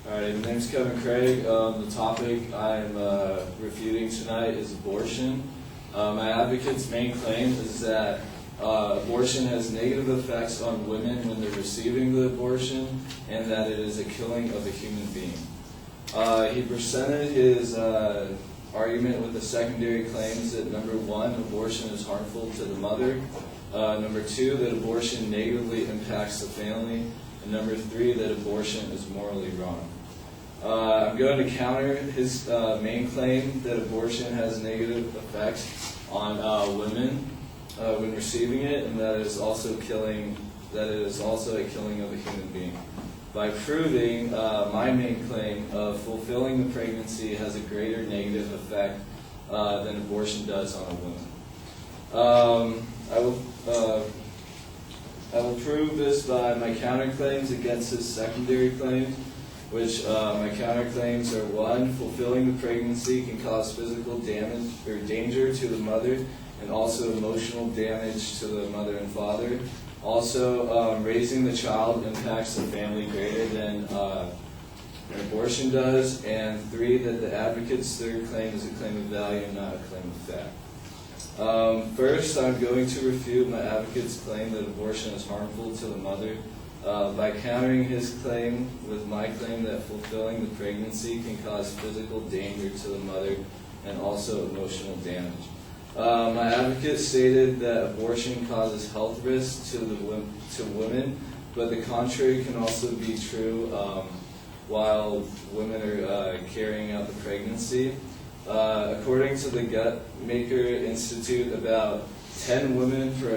Alright, my name's Kevin Craig. The topic I'm refuting tonight is abortion. My advocate's main claim is that abortion has negative effects on women when they're receiving the abortion, and that it is a killing of a human being. He presented his argument with the secondary claims that number one, abortion is harmful to the mother, number two, that abortion negatively impacts the family, and number three, that abortion is morally wrong. I'm going to counter his main claim that abortion has negative effects on women when receiving it, and that it is also a killing of a human being, by proving my main claim of fulfilling the pregnancy has a greater negative effect than abortion does on a woman. I will prove this by my counterclaims against his secondary claims, which my counterclaims are: one, fulfilling the pregnancy can cause physical damage or danger to the mother, and also emotional damage to the mother and father. Also, raising the child impacts the family greater than an abortion does. And three, that the advocate's third claim is a claim of value and not a claim of fact. First, I'm going to refute my advocate's claim that abortion is harmful to the mother by countering his claim with my claim that fulfilling the pregnancy can cause physical danger to the mother and also emotional damage. My advocate stated that abortion causes health risks to women, but the contrary can also be true while women are carrying out the pregnancy. According to the Guttmaker Institute, about 10 women for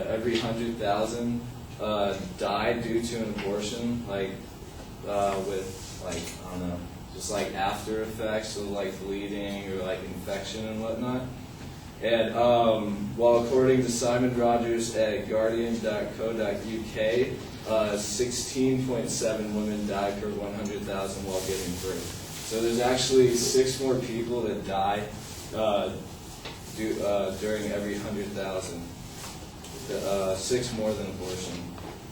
every 100,000 die due to an abortion, with I don't know, just like after effects, so like bleeding or like infection and whatnot. And while according to Simon Rogers at Guardian.co.uk, 16.7 women die per 100,000 while giving birth. So there's actually 6 more people that die during every 100,000. 6 more than abortion.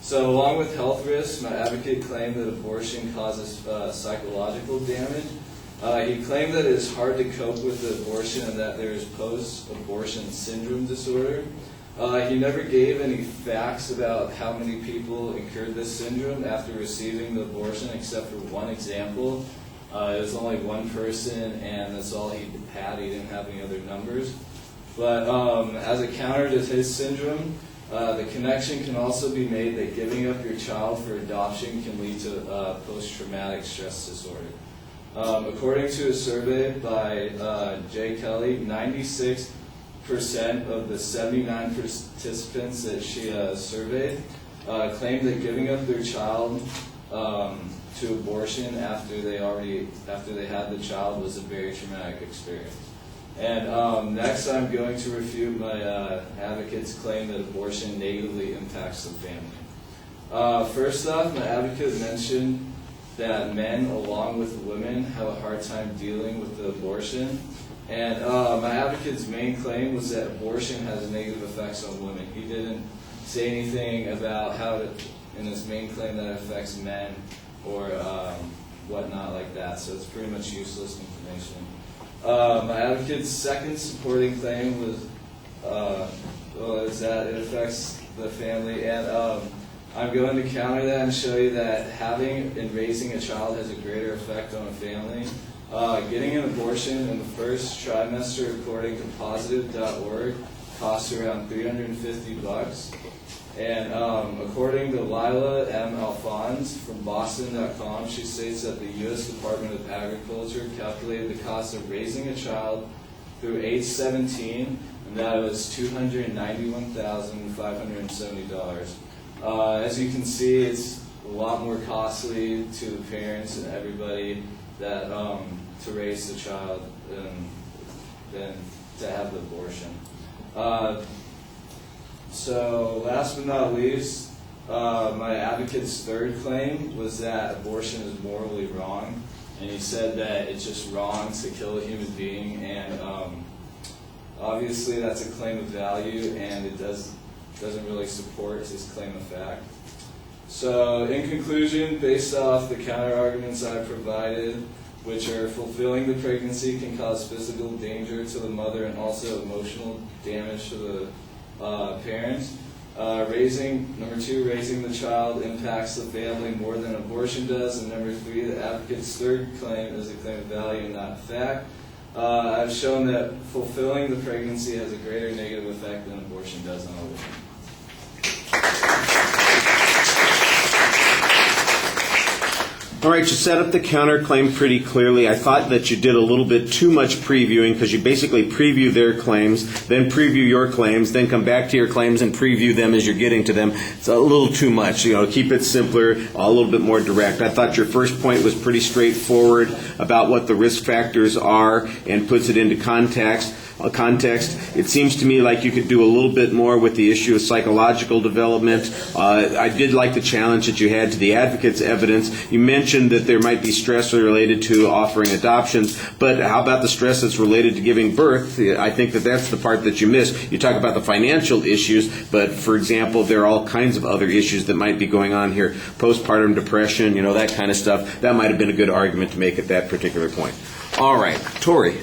So along with health risks, my advocate claimed that abortion causes psychological damage. He claimed that it is hard to cope with the abortion and that there is post-abortion syndrome disorder. He never gave any facts about how many people incurred this syndrome after receiving the abortion, except for one example. It was only one person, and that's all he had. He didn't have any other numbers. But as a counter to his syndrome, the connection can also be made that giving up your child for adoption can lead to post-traumatic stress disorder. According to a survey by Jay Kelly, 96% of the 79 participants that she surveyed claimed that giving up their child to abortion after they had the child was a very traumatic experience. And next, I'm going to refute my advocate's claim that abortion negatively impacts the family. First off, my advocate mentioned that men, along with women, have a hard time dealing with the abortion. And my advocate's main claim was that abortion has negative effects on women. He didn't say anything about how in his main claim that it affects men or whatnot like that. So it's pretty much useless information. My advocate's second supporting claim was that it affects the family, and I'm going to counter that and show you that having and raising a child has a greater effect on a family. Getting an abortion in the first trimester, according to positive.org, costs around $350. And according to Lila M. Alphonse from Boston.com, she states that the U.S. Department of Agriculture calculated the cost of raising a child through age 17, and that was $291,570. As you can see, it's a lot more costly to the parents and everybody that to raise the child than to have the abortion. So last but not least, my advocate's third claim was that abortion is morally wrong, and he said that it's just wrong to kill a human being, and obviously that's a claim of value, and it doesn't really support his claim of fact. So, in conclusion, based off the counter-arguments I provided, which are fulfilling the pregnancy can cause physical danger to the mother and also emotional damage to the parents. Number two, raising the child impacts the family more than abortion does. And number three, the advocate's third claim is a claim of value and not fact. I've shown that fulfilling the pregnancy has a greater negative effect than abortion does on a woman. All right, you set up the counterclaim pretty clearly. I thought that you did a little bit too much previewing because you basically preview their claims, then preview your claims, then come back to your claims and preview them as you're getting to them. It's a little too much. Keep it simpler, a little bit more direct. I thought your first point was pretty straightforward about what the risk factors are and puts it into context. It seems to me like you could do a little bit more with the issue of psychological development. I did like the challenge that you had to the advocate's evidence. You mentioned that there might be stress related to offering adoptions, but how about the stress that's related to giving birth? I think that that's the part that you missed. You talk about the financial issues, but for example, there are all kinds of other issues that might be going on here. Postpartum depression, that kind of stuff. That might have been a good argument to make at that particular point. All right, Tori.